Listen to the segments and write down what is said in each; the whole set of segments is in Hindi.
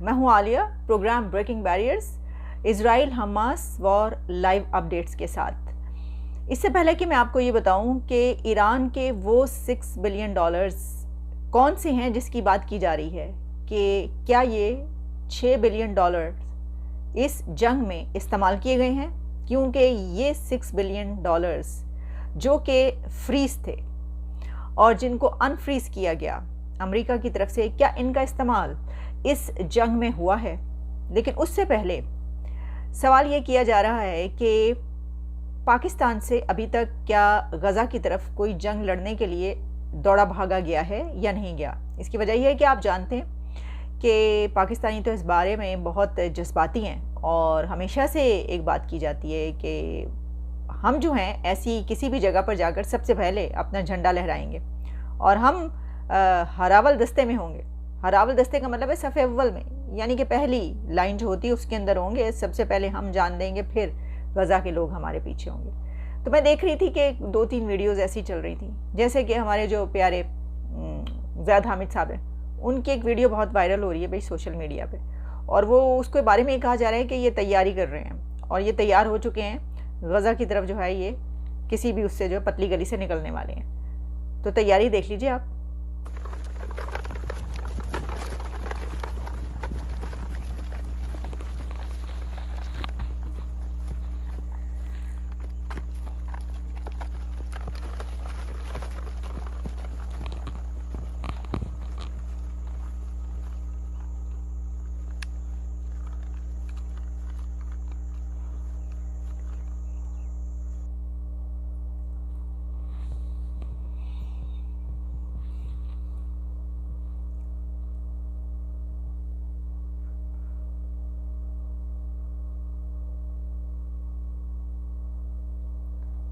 मैं हूं Alia, programme breaking barriers, Israel Hamas war live updates के साथ। इससे पहले कि मैं आपको ये बताऊं कि ईरान के वो $6 बिलियन कौन से हैं जिसकी बात की जा रही है, कि क्या ये $6 बिलियन इस जंग में इस्तेमाल किए गए हैं, क्योंकि ये $6 बिलियन जो कि फ्रीज थे और जिनको अनफ्रीज किया गया अमेरिका की तरफ से, क्या इनका इस्तेमाल इस जंग में हुआ है। लेकिन उससे पहले सवाल ये किया जा रहा है कि पाकिस्तान से अभी तक क्या गज़ा की तरफ कोई जंग लड़ने के लिए दौड़ा भागा गया है या नहीं गया। इसकी वजह यह है कि आप जानते हैं कि पाकिस्तानी तो इस बारे में बहुत जज्बाती हैं और हमेशा से एक बात की जाती है कि हम जो हैं ऐसी किसी भी जगह पर जाकर सबसे पहले अपना झंडा लहराएंगे और हम हरावल दस्ते में होंगे। हरावल दस्ते का मतलब है सफ़े अव्वल में, यानी कि पहली लाइन जो होती है उसके अंदर होंगे, सबसे पहले हम जान देंगे, फिर गज़ा के लोग हमारे पीछे होंगे। तो मैं देख रही थी कि 2-3 वीडियोज़ ऐसी चल रही थी, जैसे कि हमारे जो प्यारे ज़ैद हामिद साहब हैं, उनकी एक वीडियो बहुत वायरल हो रही है भाई सोशल मीडिया पे, और वो उसके बारे में कहा जा रहा है कि ये तैयारी कर रहे हैं और ये तैयार हो चुके हैं, गज़ा की तरफ जो है ये किसी भी उससे जो है पतली गली से निकलने वाले हैं। तो तैयारी देख लीजिए आप।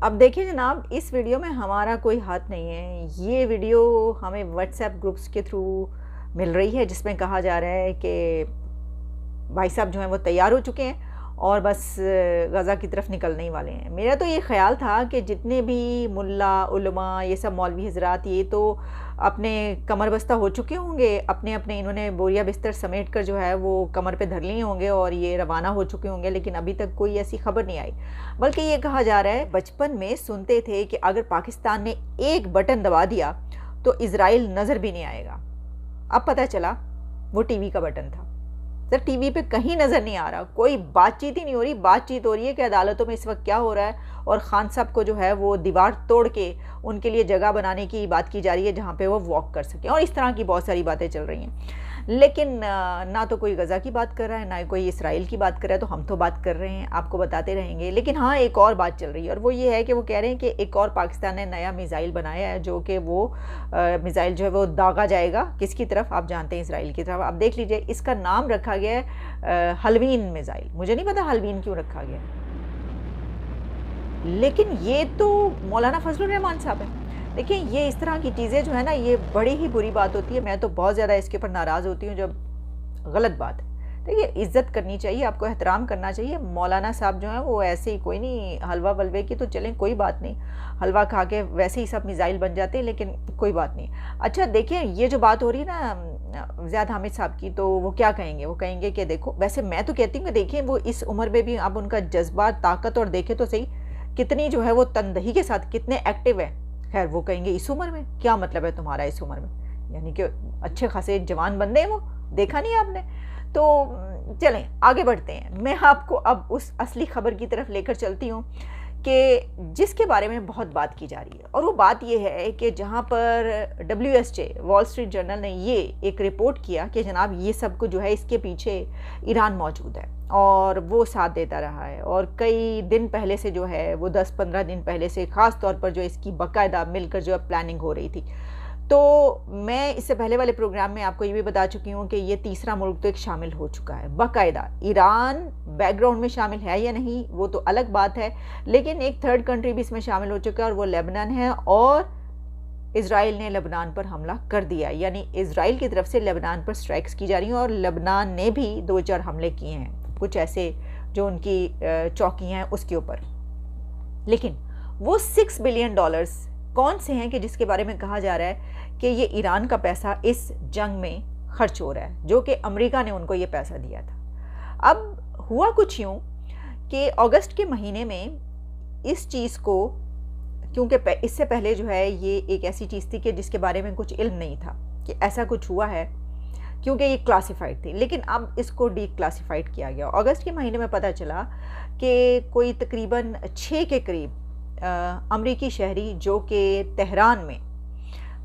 अब देखिए जनाब, इस वीडियो में हमारा कोई हाथ नहीं है। ये वीडियो हमें व्हाट्सएप ग्रुप्स के थ्रू मिल रही है, जिसमें कहा जा रहा है कि भाई साहब जो हैं वो तैयार हो चुके हैं और बस गज़ा की तरफ निकलने ही वाले हैं। मेरा तो ये ख्याल था कि जितने भी मुल्ला उलमा, ये सब मौलवी हजरात, ये तो अपने कमर बस्ता हो चुके होंगे, अपने अपने इन्होंने बोरिया बिस्तर समेट कर जो है वो कमर पे धर लिए होंगे और ये रवाना हो चुके होंगे, लेकिन अभी तक कोई ऐसी खबर नहीं आई। बल्कि ये कहा जा रहा है, बचपन में सुनते थे कि अगर पाकिस्तान ने एक बटन दबा दिया तो इजराइल नज़र भी नहीं आएगा। अब पता चला वो टीवी का बटन था। सर टीवी पे कहीं नज़र नहीं आ रहा, कोई बातचीत ही नहीं हो रही। बातचीत हो रही है कि अदालतों में इस वक्त क्या हो रहा है और खान साहब को जो है वो दीवार तोड़ के उनके लिए जगह बनाने की बात की जा रही है जहाँ पे वो वॉक कर सकें, और इस तरह की बहुत सारी बातें चल रही हैं। लेकिन ना तो कोई गज़ा की बात कर रहा है, ना कोई इसराइल की बात कर रहा है। तो हम तो बात कर रहे हैं, आपको बताते रहेंगे। लेकिन हाँ, एक और बात चल रही है और वो ये है कि वो कह रहे हैं कि एक और पाकिस्तान ने नया मिसाइल बनाया है, जो कि वो मिसाइल जो है वो दागा जाएगा किसकी तरफ, आप जानते हैं, इसराइल की तरफ। आप देख लीजिए, इसका नाम रखा गया है हलवीन मिसाइल। मुझे नहीं पता हलवीन क्यों रखा गया, लेकिन ये तो मौलाना फजलुर रहमान साहब है। देखिए, ये इस तरह की चीज़ें जो है ना, ये बड़ी ही बुरी बात होती है। मैं तो बहुत ज़्यादा इसके ऊपर नाराज़ होती हूँ जब गलत बात है। देखिए, इज़्ज़त करनी चाहिए, आपको एहतराम करना चाहिए। मौलाना साहब जो हैं वो ऐसे ही कोई नहीं, हलवा वलवे की तो चलें, कोई बात नहीं, हलवा खा के वैसे ही सब मिसाइल बन जाते हैं, लेकिन कोई बात नहीं। अच्छा देखिए, ये जो बात हो रही है ना ज़ैद हामिद साहब की, तो वो क्या कहेंगे? वो कहेंगे कि देखो, वैसे मैं तो कहती हूँ कि देखिए, वो इस उम्र में भी अब उनका जज्बा, ताकत और देखे तो सही कितनी जो है वो तनदही के साथ कितने एक्टिव है। खैर, वो कहेंगे इस उम्र में क्या मतलब है तुम्हारा, इस उम्र में, यानी कि अच्छे खासे जवान बंदे हैं वो, देखा नहीं आपने। तो चलें आगे बढ़ते हैं। मैं आपको अब उस असली खबर की तरफ लेकर चलती हूँ कि जिसके बारे में बहुत बात की जा रही है, और वो बात ये है कि जहाँ पर WSJ, वॉल स्ट्रीट जर्नल ने ये एक रिपोर्ट किया कि जनाब ये सब कुछ जो है इसके पीछे ईरान मौजूद है और वो साथ देता रहा है, और कई दिन पहले से जो है वो 10-15 दिन पहले से ख़ास तौर पर जो इसकी बाकायदा मिलकर जो है प्लानिंग हो रही थी। तो मैं इससे पहले वाले प्रोग्राम में आपको ये भी बता चुकी हूँ कि ये तीसरा मुल्क तो एक शामिल हो चुका है बाकायदा। ईरान बैकग्राउंड में शामिल है या नहीं वो तो अलग बात है, लेकिन एक थर्ड कंट्री भी इसमें शामिल हो चुका है और वो लेबनान है, और इजराइल ने लेबनान पर हमला कर दिया, यानी इजराइल की तरफ से लेबनान पर स्ट्राइक्स की जा रही हैं और लेबनान ने भी 2-4 हमले किए हैं, कुछ ऐसे जो उनकी चौकियाँ हैं उसके ऊपर। लेकिन वो $6 बिलियन कौन से हैं कि जिसके बारे में कहा जा रहा है कि ये ईरान का पैसा इस जंग में खर्च हो रहा है, जो कि अमेरिका ने उनको ये पैसा दिया था। अब हुआ कुछ यूँ कि अगस्त के महीने में इस चीज़ को, क्योंकि इससे पहले जो है ये एक ऐसी चीज़ थी कि जिसके बारे में कुछ इल्म नहीं था कि ऐसा कुछ हुआ है, क्योंकि ये क्लासिफाइड थी, लेकिन अब इसको डी क्लासिफाइड किया गया। अगस्त के महीने में पता चला कि कोई तकरीबन 6 के करीब अमरीकी शहरी जो कि तेहरान में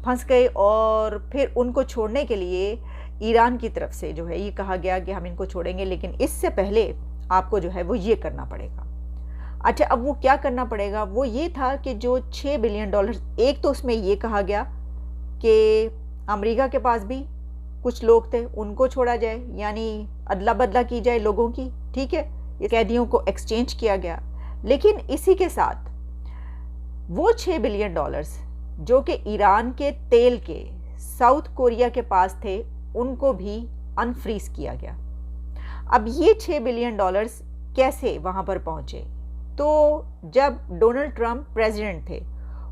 फंस गए, और फिर उनको छोड़ने के लिए ईरान की तरफ से जो है ये कहा गया कि हम इनको छोड़ेंगे, लेकिन इससे पहले आपको जो है वो ये करना पड़ेगा। अच्छा, अब वो क्या करना पड़ेगा? वो ये था कि जो $6 बिलियन, एक तो उसमें ये कहा गया कि अमेरिका के पास भी कुछ लोग थे, उनको छोड़ा जाए, यानी अदला बदला की जाए लोगों की, ठीक है, ये कैदियों को एक्सचेंज किया गया। लेकिन इसी के साथ वो $6 बिलियन जो कि ईरान के तेल के साउथ कोरिया के पास थे, उनको भी अनफ्रीज किया गया। अब ये $6 बिलियन कैसे वहाँ पर पहुँचे? तो जब डोनाल्ड ट्रंप प्रेसिडेंट थे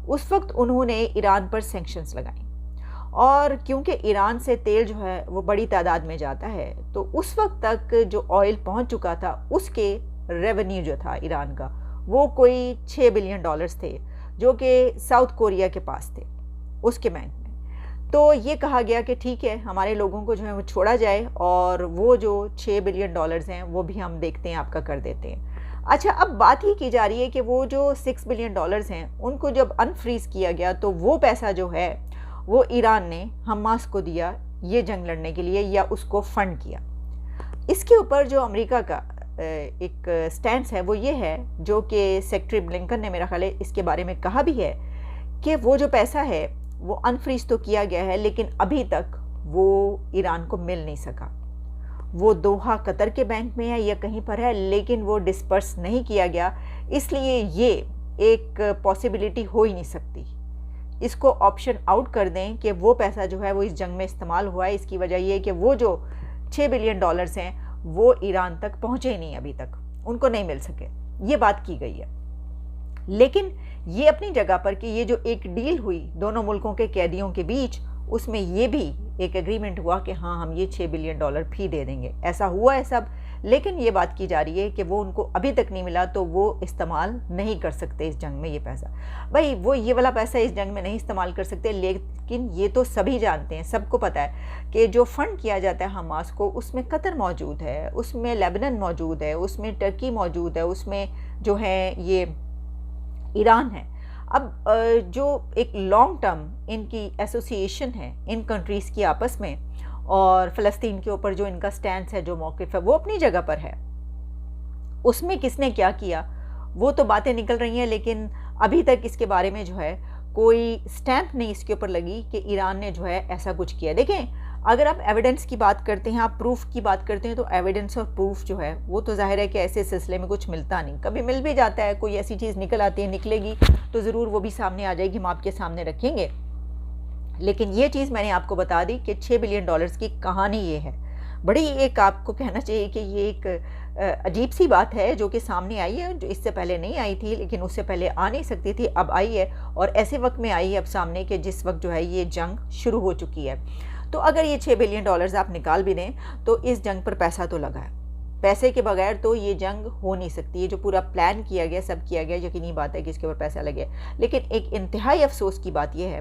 उस वक्त उन्होंने ईरान पर सैंक्शंस लगाई, और क्योंकि ईरान से तेल जो है वो बड़ी तादाद में जाता है, तो उस वक्त तक जो ऑयल पहुंच चुका था उसके रेवेन्यू जो था ईरान का वो कोई $6 बिलियन थे, जो कि साउथ कोरिया के पास थे उसके बैंक में। तो ये कहा गया कि ठीक है, हमारे लोगों को जो है वो छोड़ा जाए, और वो जो $6 बिलियन हैं वो भी हम देखते हैं आपका कर देते हैं। अच्छा, अब बात ही की जा रही है कि वो जो $6 बिलियन हैं उनको जब अनफ्रीज किया गया, तो वो पैसा जो है वो ईरान ने हमास को दिया ये जंग लड़ने के लिए, या उसको फंड किया। इसके ऊपर जो अमेरिका का एक स्टैंड है वो ये है, जो कि सेक्रेटरी ब्लिंकन ने मेरा ख्याल है इसके बारे में कहा भी है, कि वो जो पैसा है वो अनफ्रीज तो किया गया है, लेकिन अभी तक वो ईरान को मिल नहीं सका। वो दोहा कतर के बैंक में है या कहीं पर है, लेकिन वो डिस्पर्स नहीं किया गया, इसलिए ये एक पॉसिबिलिटी हो ही नहीं सकती। इसको ऑप्शन आउट कर दें कि वो पैसा जो है वो इस जंग में इस्तेमाल हुआ है। इसकी वजह ये है कि वो जो $6 बिलियन हैं वो ईरान तक पहुँचे नहीं, अभी तक उनको नहीं मिल सके, ये बात की गई है। लेकिन ये अपनी जगह पर कि ये जो एक डील हुई दोनों मुल्कों के कैदियों के बीच, उसमें ये भी एक एग्रीमेंट हुआ कि हाँ, हम ये $6 बिलियन भी दे देंगे, ऐसा हुआ है सब। लेकिन ये बात की जा रही है कि वो उनको अभी तक नहीं मिला, तो वो इस्तेमाल नहीं कर सकते इस जंग में ये पैसा। भाई, वो ये वाला पैसा इस जंग में नहीं इस्तेमाल कर सकते, लेकिन ये तो सभी जानते हैं, सबको पता है कि जो फंड किया जाता है हमास को, उसमें कतर मौजूद है, उसमें लेबनान मौजूद है, उसमें टर्की मौजूद है, उसमें जो है ये ईरान है। अब जो एक लॉन्ग टर्म इनकी एसोसिएशन है इन कंट्रीज़ की आपस में, और फ़लस्तीन के ऊपर जो इनका स्टैंड है, जो मौक़िफ़ है, वो अपनी जगह पर है। उसमें किसने क्या किया वो तो बातें निकल रही हैं, लेकिन अभी तक इसके बारे में जो है कोई स्टैंप नहीं इसके ऊपर लगी कि ईरान ने जो है ऐसा कुछ किया। देखें, अगर आप एविडेंस की बात करते हैं, आप प्रूफ की बात करते हैं, तो एविडेंस और प्रूफ जो है वो तो जाहिर है कि ऐसे सिलसिले में कुछ मिलता नहीं, कभी मिल भी जाता है, कोई ऐसी चीज़ निकल आती है, निकलेगी तो ज़रूर वो भी सामने आ जाएगी, हम आपके सामने रखेंगे। लेकिन ये चीज़ मैंने आपको बता दी कि $6 बिलियन की कहानी ये है। बड़ी एक आपको कहना चाहिए कि ये एक अजीब सी बात है जो कि सामने आई है, जो इससे पहले नहीं आई थी, लेकिन उससे पहले आ नहीं सकती थी, अब आई है, और ऐसे वक्त में आई है अब सामने कि जिस वक्त जो है ये जंग शुरू हो चुकी है। तो अगर ये $6 बिलियन आप निकाल भी दें, तो इस जंग पर पैसा तो लगा है, पैसे के बगैर तो ये जंग हो नहीं सकती। ये जो पूरा प्लान किया गया, सब किया गया, यकीनी बात है कि इसके ऊपर पैसा लगे। लेकिन एक इंतहाई अफसोस की बात यह है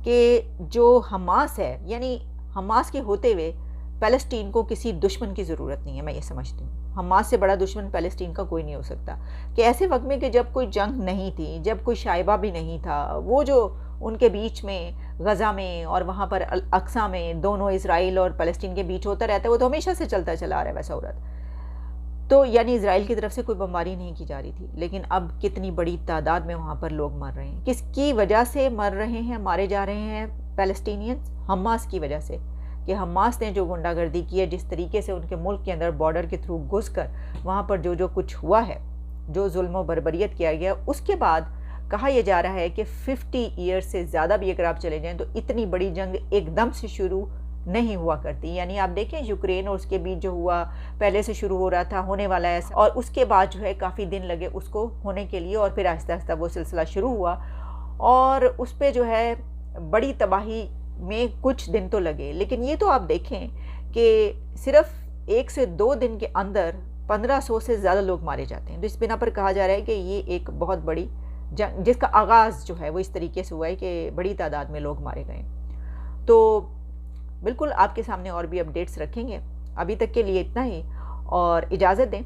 कि जो हमास है, यानी हमास के होते हुए फ़लस्तीन को किसी दुश्मन की ज़रूरत नहीं है, मैं ये समझती हूँ। हमास से बड़ा दुश्मन फ़लस्तीन का कोई नहीं हो सकता। कि ऐसे वक्त में कि जब कोई जंग नहीं थी, जब कोई शाइबा भी नहीं था, वो जो उनके बीच में गज़ा में और वहाँ पर अल अक्सा में दोनों इज़राइल और फ़लस्तीन के बीच होता रहता है, वो तो हमेशा से चलता चला आ रहा है वैसा औरत। तो यानी इज़राइल की तरफ से कोई बमबारी नहीं की जा रही थी, लेकिन अब कितनी बड़ी तादाद में वहाँ पर लोग मर रहे हैं। किसकी वजह से मर रहे हैं, मारे जा रहे हैं फ़लस्तीनियंस? हमास की वजह से, कि हमास ने जो गुंडागर्दी की है, जिस तरीके से उनके मुल्क के अंदर बॉर्डर के थ्रू घुसकर वहाँ पर जो कुछ हुआ है, जो जुल्म व बर्बरियत किया गया, उसके बाद कहा यह जा रहा है कि 50 ईयर से ज़्यादा भी अगर आप चले जाएँ तो इतनी बड़ी जंग एकदम से शुरू नहीं हुआ करती। यानी आप देखें, यूक्रेन और उसके बीच जो हुआ, पहले से शुरू हो रहा था, होने वाला है, और उसके बाद जो है काफ़ी दिन लगे उसको होने के लिए, और फिर आहिस्ता आहिस्ता वो सिलसिला शुरू हुआ, और उस पर जो है बड़ी तबाही में कुछ दिन तो लगे, लेकिन ये तो आप देखें कि सिर्फ 1 से 2 दिन के अंदर 1500 से ज़्यादा लोग मारे जाते हैं। तो इस बिना पर कहा जा रहा है कि ये एक बहुत बड़ी जंग, जिसका आगाज़ जो है वो इस तरीके से हुआ है कि बड़ी तादाद में लोग मारे गए। तो बिल्कुल आपके सामने और भी अपडेट्स रखेंगे। अभी तक के लिए इतना ही, और इजाज़त दें।